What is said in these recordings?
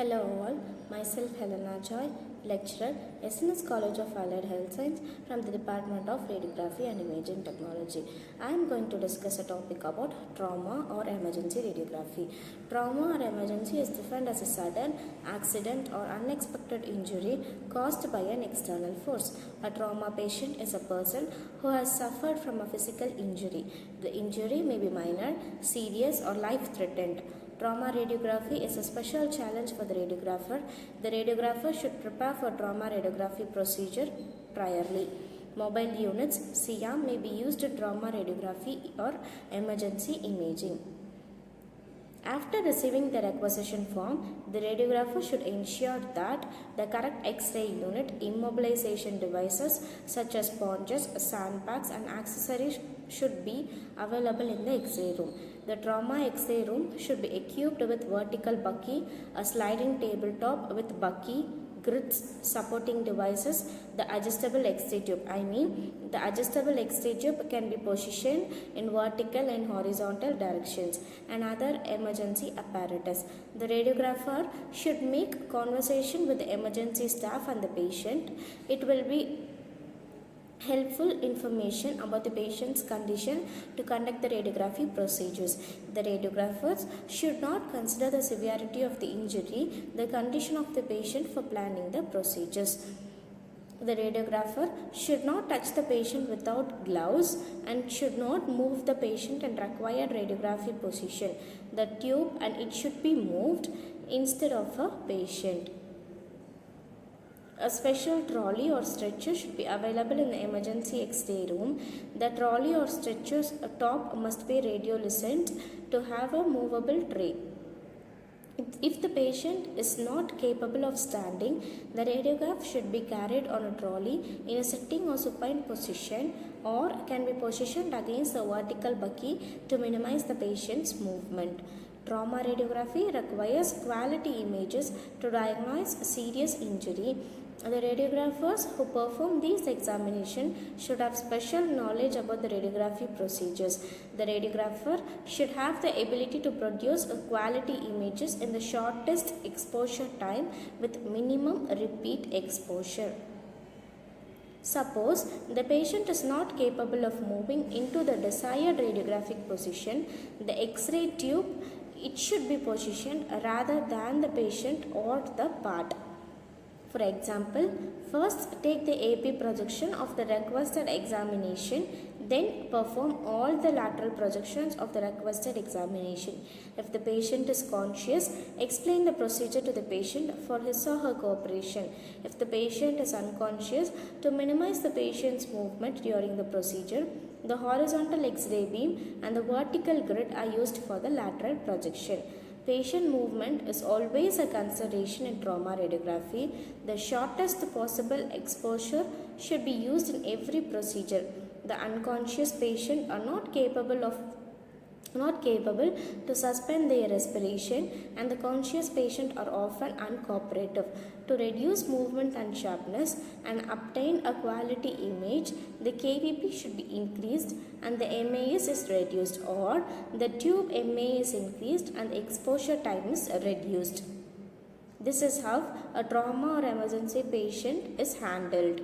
Hello all, myself Helena Joy, lecturer, SNS College of Allied Health Science from the Department of Radiography and Imaging Technology. I am going to discuss a topic about trauma or emergency radiography. Trauma or emergency is defined as a sudden, accident or unexpected injury caused by an external force. A trauma patient is a person who has suffered from a physical injury. The injury may be minor, serious or life-threatened. Trauma radiography is a special challenge for the radiographer. The radiographer should prepare for trauma radiography procedure priorly. Mobile units, CM, may be used in trauma radiography or emergency imaging. After receiving the requisition form, the radiographer should ensure that the correct X-ray unit, immobilization devices such as sponges, sandbags and accessories should be available in the X-ray room. The trauma X-ray room should be equipped with vertical bucky, a sliding tabletop with bucky, grids, supporting devices, the adjustable X-ray tube. The adjustable X-ray tube can be positioned in vertical and horizontal directions, and other emergency apparatus. The radiographer should make conversation with the emergency staff and the patient. It will be helpful information about the patient's condition to conduct the radiography procedures. The radiographers should not consider the severity of the injury, the condition of the patient for planning the procedures. The radiographer should not touch the patient without gloves and should not move the patient in required radiography position. The tube and it should be moved instead of a patient. A special trolley or stretcher should be available in the emergency X-ray room. The trolley or stretcher's top must be radiolucent to have a movable tray. If the patient is not capable of standing, the radiograph should be carried on a trolley in a sitting or supine position or can be positioned against the vertical bucky to minimize the patient's movement. Trauma radiography requires quality images to diagnose serious injury. The radiographers who perform these examinations should have special knowledge about the radiography procedures. The radiographer should have the ability to produce quality images in the shortest exposure time with minimum repeat exposure. Suppose the patient is not capable of moving into the desired radiographic position, the X-ray tube it should be positioned rather than the patient or the part. For example, first take the AP projection of the requested examination, then perform all the lateral projections of the requested examination. If the patient is conscious, explain the procedure to the patient for his or her cooperation. If the patient is unconscious, to minimize the patient's movement during the procedure, the horizontal X-ray beam and the vertical grid are used for the lateral projection. Patient movement is always a consideration in trauma radiography. The shortest possible exposure should be used in every procedure. The unconscious patient are not capable to suspend their respiration, and the conscious patient are often uncooperative. To reduce movement and sharpness and obtain a quality image, the KVP should be increased and the MAS is reduced, or the tube MA is increased and the exposure time is reduced. This is how a trauma or emergency patient is handled,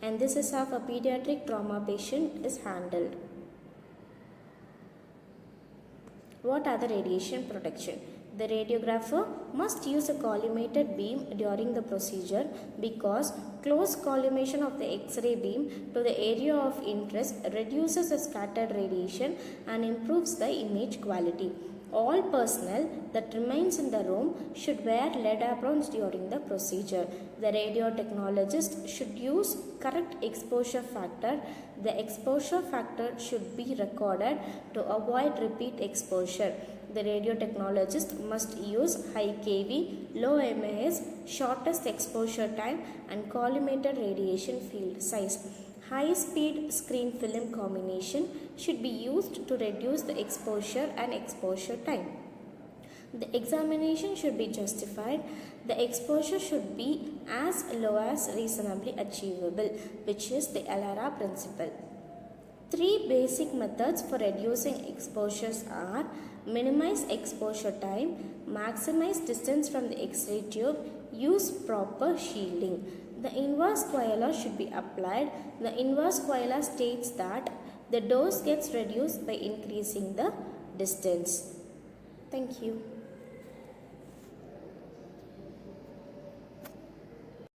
and this is how a pediatric trauma patient is handled. What are the radiation protection? The radiographer must use a collimated beam during the procedure because close collimation of the X-ray beam to the area of interest reduces the scattered radiation and improves the image quality. All personnel that remains in the room should wear lead aprons during the procedure. The radiotechnologist should use correct exposure factor. The exposure factor should be recorded to avoid repeat exposure. The radiotechnologist must use high kV, low MAS, shortest exposure time and collimated radiation field size. High-speed screen film combination should be used to reduce the exposure and exposure time. The examination should be justified. The exposure should be as low as reasonably achievable, which is the LRA principle. Three basic methods for reducing exposures are minimize exposure time, maximize distance from the X-ray tube, use proper shielding. The inverse coiler should be applied. The inverse coiler states that the dose gets reduced by increasing the distance. Thank you.